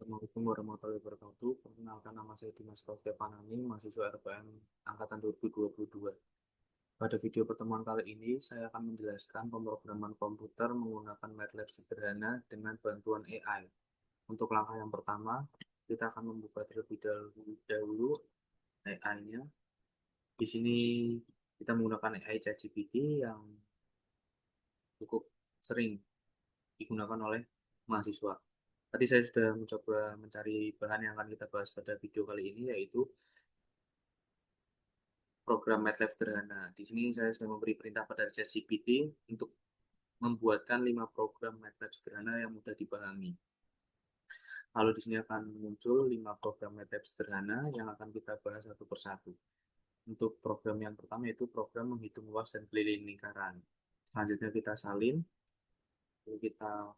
Assalamualaikum warahmatullahi wabarakatuh. Perkenalkan, nama saya Dimas Stefanani, mahasiswa RPM Angkatan 2022. Pada video pertemuan kali ini, saya akan menjelaskan pemrograman komputer menggunakan MATLAB sederhana dengan bantuan AI. Untuk langkah yang pertama, kita akan membuka terlebih dahulu AI-nya. Di sini kita menggunakan AI ChatGPT yang cukup sering digunakan oleh mahasiswa. Tadi saya sudah mencoba mencari bahan yang akan kita bahas pada video kali ini, yaitu program MATLAB sederhana. Di sini saya sudah memberi perintah pada ChatGPT untuk membuatkan 5 program MATLAB sederhana yang mudah dipahami. Lalu di sini akan muncul 5 program MATLAB sederhana yang akan kita bahas satu persatu. Untuk program yang pertama yaitu program menghitung luas dan keliling lingkaran. Selanjutnya kita salin, lalu kita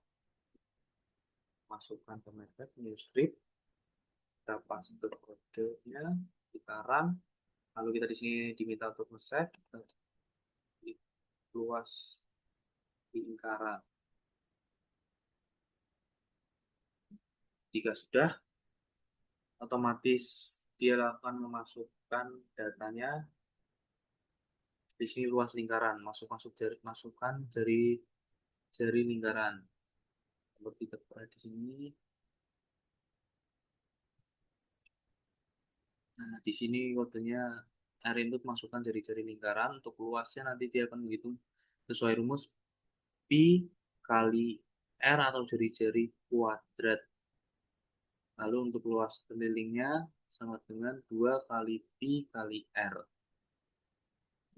masukkan ke MATLAB, new script, kita paste kodenya, kita run, lalu kita di sini diminta untuk nge-save luas lingkaran. Jika sudah, otomatis dia akan memasukkan datanya di sini luas lingkaran, masukkan jari lingkaran. Seperti tertera di sini. Nah, di sini kodenya R input masukkan jari-jari lingkaran. Untuk luasnya nanti dia akan menghitung sesuai rumus pi kali R atau jari-jari kuadrat. Lalu untuk luas kelilingnya sama dengan 2 kali pi kali R.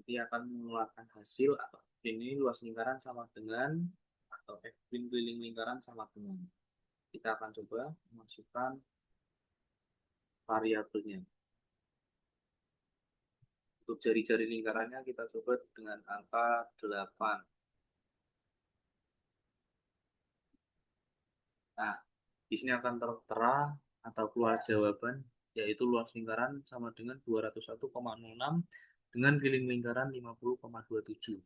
Jadi akan mengeluarkan hasil atau ini luas lingkaran sama dengan atau keliling lingkaran sama dengan. Kita akan coba masukkan variabelnya. Untuk jari-jari lingkarannya kita coba dengan angka 8. Nah, di sini akan tertera atau keluar jawaban, yaitu luas lingkaran sama dengan 201,06 dengan keliling lingkaran 50,27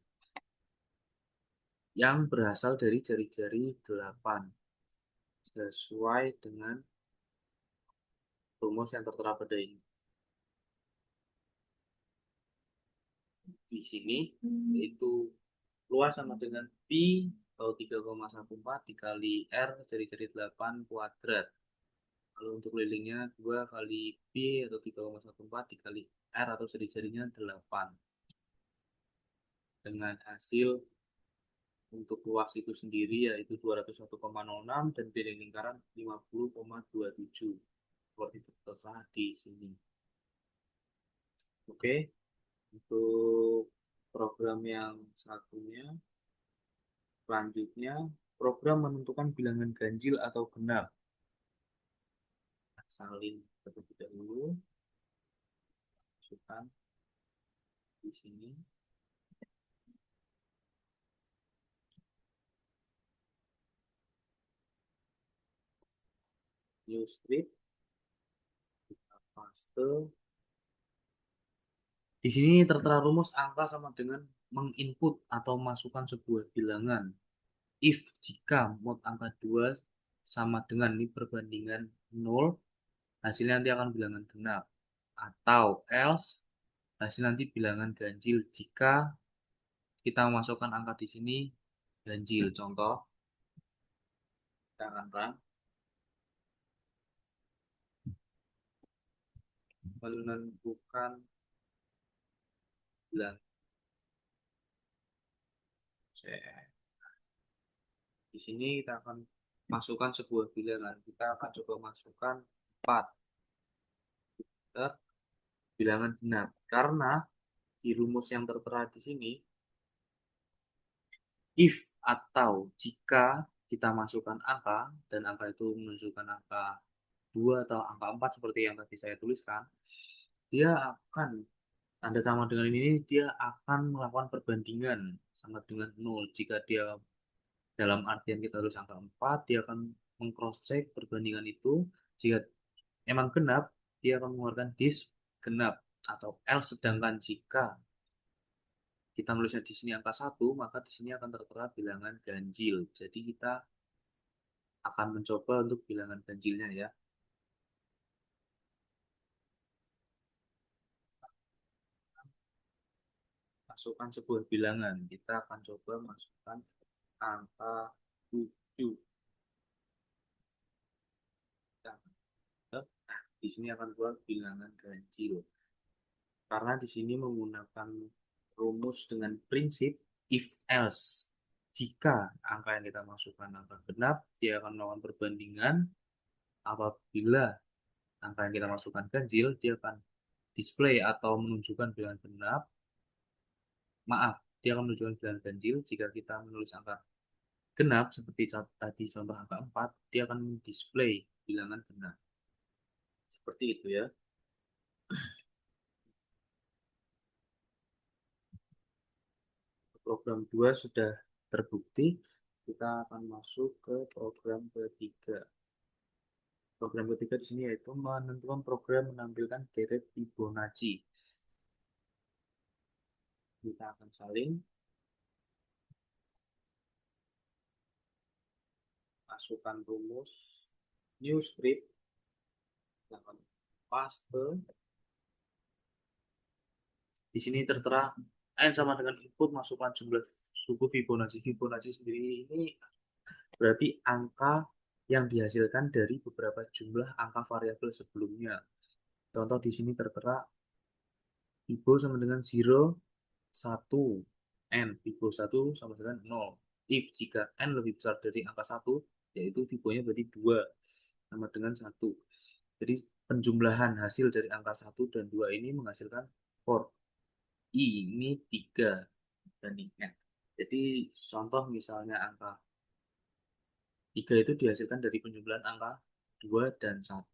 yang berasal dari jari-jari 8 sesuai dengan rumus yang tertera pada ini. Di sini yaitu luas sama dengan pi atau 3,14 dikali R jari-jari 8 kuadrat. Lalu untuk kelilingnya 2 kali pi atau 3,14 dikali R atau jari-jarinya 8. Dengan hasil untuk luas itu sendiri yaitu 201,06 dan keliling lingkaran 50,27. Seperti tertera di sini. Oke, untuk program yang satunya, selanjutnya program menentukan bilangan ganjil atau genap. Salin terlebih dahulu, masukkan di sini. New script, kita paste. Di sini tertera rumus angka sama dengan menginput atau masukkan sebuah bilangan. If jika mod angka 2 sama dengan ini perbandingan 0, hasilnya nanti akan bilangan genap. Atau else, hasil nanti bilangan ganjil jika kita memasukkan angka di sini ganjil. Contoh, kita akan run. Menentukan bilangan. Di sini kita akan masukkan sebuah bilangan. Kita akan coba masukkan 4. Kita bilangan genap. Karena di rumus yang tertera di sini, if atau jika kita masukkan angka, dan angka itu menunjukkan angka 2 atau angka 4 seperti yang tadi saya tuliskan, dia akan, tanda sama dengan ini, dia akan melakukan perbandingan sama dengan 0. Jika dia dalam artian kita tulis angka 4, dia akan meng-cross check perbandingan itu. Jika emang genap, dia akan mengeluarkan disk genap atau else. Sedangkan jika kita menulisnya di sini angka 1, maka di sini akan tertera bilangan ganjil. Jadi kita akan mencoba untuk bilangan ganjilnya ya. Masukkan sebuah bilangan. Kita akan coba masukkan angka 7. Nah, di sini akan keluar bilangan ganjil. Karena di sini menggunakan rumus dengan prinsip if else. Jika angka yang kita masukkan angka genap, dia akan melakukan perbandingan. Apabila angka yang kita masukkan ganjil, dia akan display atau menunjukkan bilangan genap. Maaf, dia akan menunjukkan bilangan ganjil. Jika kita menulis angka genap, seperti tadi contoh angka 4, dia akan display bilangan genap. Seperti itu ya. Program 2 sudah terbukti. Kita akan masuk ke program ketiga. Program ketiga di sini yaitu menentukan program menampilkan deret Fibonacci. Kita akan salin, masukkan rumus new script, kita akan paste. Di sini tertera n sama dengan input, masukkan jumlah suku Fibonacci. Fibonacci sendiri ini berarti angka yang dihasilkan dari beberapa jumlah angka variabel sebelumnya. Contoh di sini tertera Fibo sama dengan 0, 1, n. Fibo 1 sama dengan 0. If jika n lebih besar dari angka 1, yaitu Fibonya berarti 2 sama dengan 1. Jadi penjumlahan hasil dari angka 1 dan 2 ini menghasilkan 4. I ini 3 banding n. Jadi contoh misalnya angka 3 itu dihasilkan dari penjumlahan angka 2 dan 1.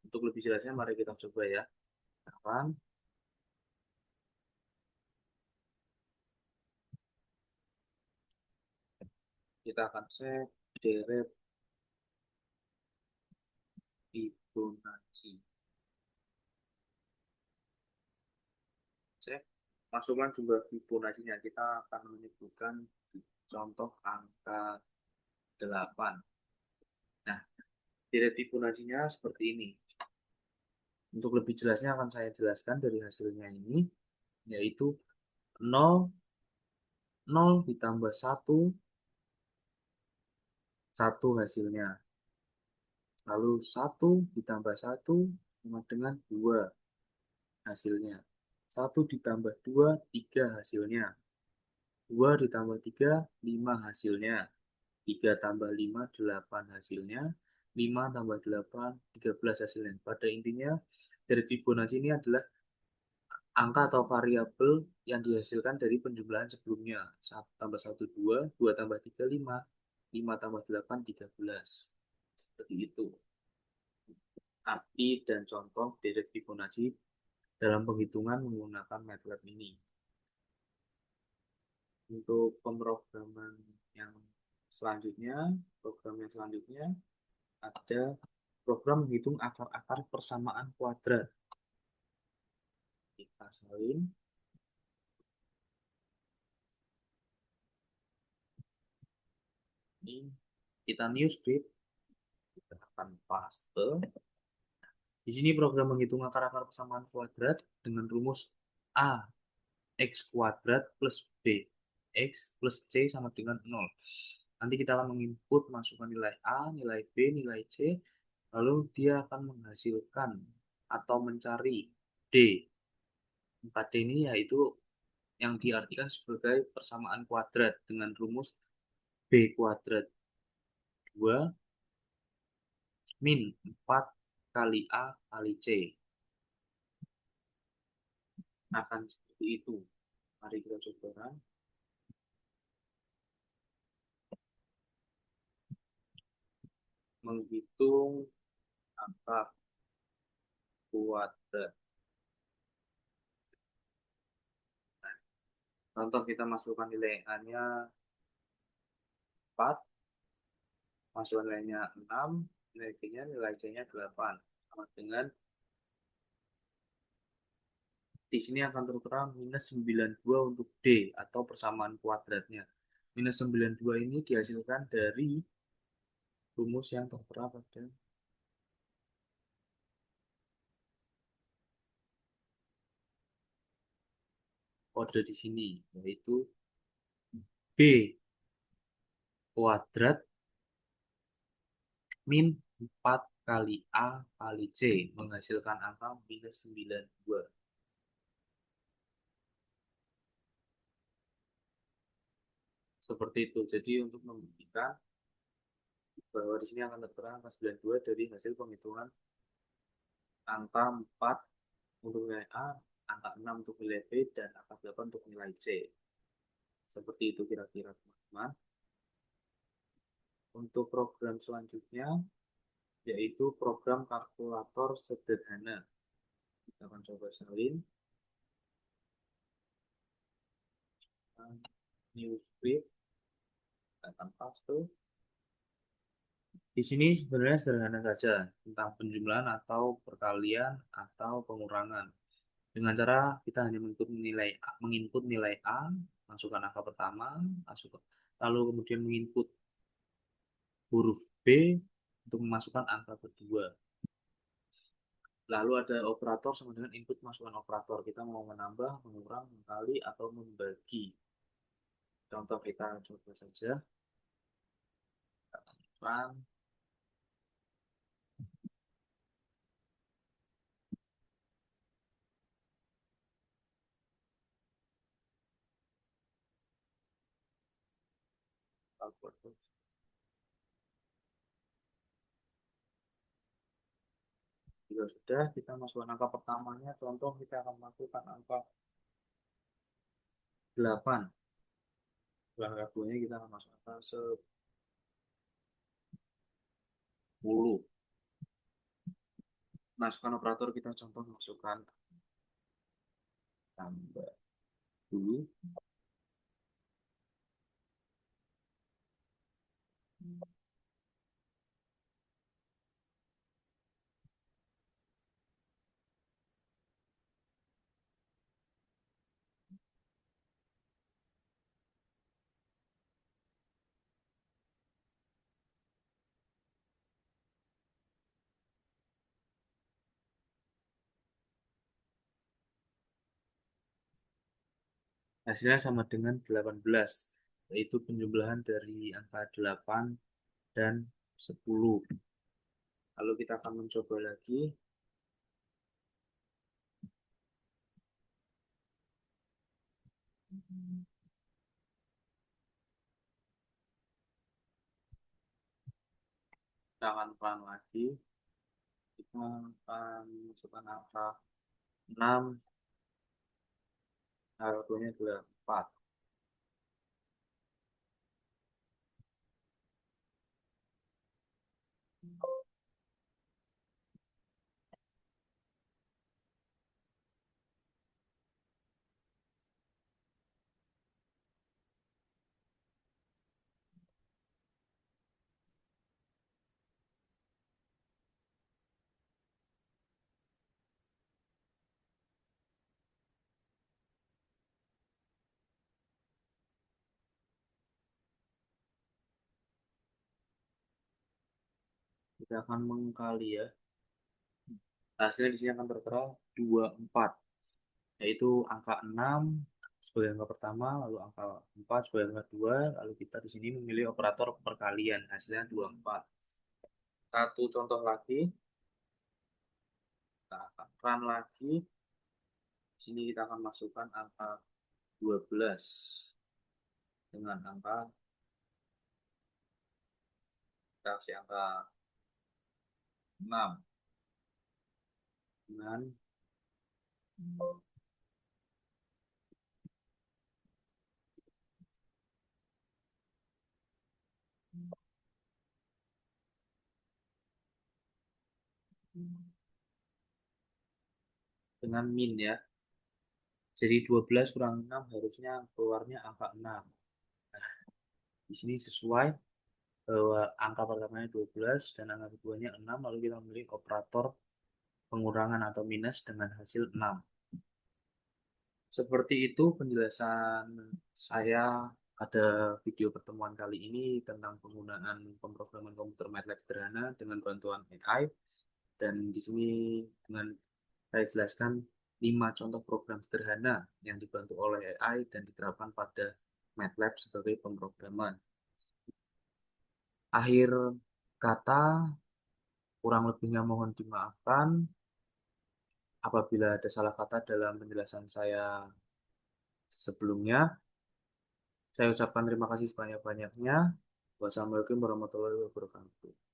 Untuk lebih jelasnya mari kita coba ya. Sekarang kita akan set deret Fibonacci. Cek. Masukkan jumlah Fibonacci-nya. Kita akan menyebutkan contoh angka 8. Nah, deret Fibonacci-nya seperti ini. Untuk lebih jelasnya akan saya jelaskan dari hasilnya ini, yaitu 0, 0 ditambah 1, 1 hasilnya. Lalu 1 ditambah 1 sama dengan 2 hasilnya. 1 ditambah 2, 3 hasilnya. 2 ditambah 3, 5 hasilnya. 3 tambah 5, 8 hasilnya. 5 tambah 8, 13 hasilnya. Pada intinya, dari Fibonacci ini adalah angka atau variabel yang dihasilkan dari penjumlahan sebelumnya. 1 tambah 1, 2, 2 tambah 3, 5, 5 tambah 8, 13. Seperti itu. Arti dan contoh deret Fibonacci dalam penghitungan menggunakan MATLAB ini. Untuk pemrograman yang selanjutnya, program yang selanjutnya ada program menghitung akar-akar persamaan kuadrat. Kita salin. Ini kita new script, kita akan paste. Di sini program menghitung akar-akar persamaan kuadrat dengan rumus A x kuadrat plus b x plus c sama dengan 0. Nanti kita akan menginput, masukkan nilai A, nilai B, nilai C, lalu dia akan menghasilkan atau mencari D. 4D ini yaitu yang diartikan sebagai persamaan kuadrat dengan rumus B kuadrat 2 min 4 kali A kali C. Akan seperti itu. Mari kita coba. Menghitung angka kuadrat. Contoh kita masukkan nilai A-nya 4, masukkan nilainya 6, nilai C-nya 8. Sama dengan di sini akan tertera minus 92 untuk D atau persamaan kuadratnya. Minus 92 ini dihasilkan dari rumus yang tertera pada kode di sini, yaitu B kuadrat min 4 kali A kali C menghasilkan angka minus 92. Seperti itu. Jadi untuk membuktikan bahwa di sini akan tertera angka 92 dari hasil penghitungan angka 4 untuk nilai A, angka 6 untuk nilai B, dan angka 8 untuk nilai C. Seperti itu kira-kira teman-teman. Untuk program selanjutnya, yaitu program kalkulator sederhana. Kita akan coba salin. New script, akan paste. Di sini sebenarnya sederhana saja tentang penjumlahan atau perkalian atau pengurangan. Dengan cara kita hanya menginput nilai A, masukkan angka pertama, lalu kemudian menginput huruf B untuk memasukkan angka kedua. Lalu ada operator sama dengan input masukkan operator. Kita mau menambah, mengurang, mengkali, atau membagi. Contoh kita coba saja. Run. Jika sudah, kita masukkan angka pertamanya. Contoh kita akan masukkan angka 8. Angka keduanya kita akan masukkan angka 10. Masukkan operator, kita contoh masukkan tambah dulu. Hasilnya sama dengan 18, yaitu penjumlahan dari angka 8 dan 10. Lalu kita akan mencoba lagi. Kita akan pelan lagi. Kita akan masukkan angka 6. Angka keduanya adalah 4. Kita akan mengkali ya. Hasilnya di sini akan tertera 24, yaitu angka 6 sebagai angka pertama, lalu angka 4 sebagai angka kedua, lalu kita di sini memilih operator perkalian, hasilnya 24. Satu contoh lagi, kita akan run lagi. Di sini kita akan masukkan angka 12 dengan angka, kita kasih angka 6 dengan min ya. Jadi 12 kurang 6 harusnya keluarnya angka 6. Nah, di sini sesuai bahwa angka pertamanya 12 dan angka keduanya 6, lalu kita memilih operator pengurangan atau minus dengan hasil 6. Seperti itu penjelasan saya Pada video pertemuan kali ini tentang penggunaan pemrograman komputer MATLAB sederhana dengan bantuan AI, dan di sini dengan saya jelaskan 5 contoh program sederhana yang dibantu oleh AI dan diterapkan pada MATLAB sebagai pemrograman. Akhir kata, kurang lebihnya mohon dimaafkan. Apabila ada salah kata dalam penjelasan saya sebelumnya, saya ucapkan terima kasih sebanyak-banyaknya. Wassalamualaikum warahmatullahi wabarakatuh.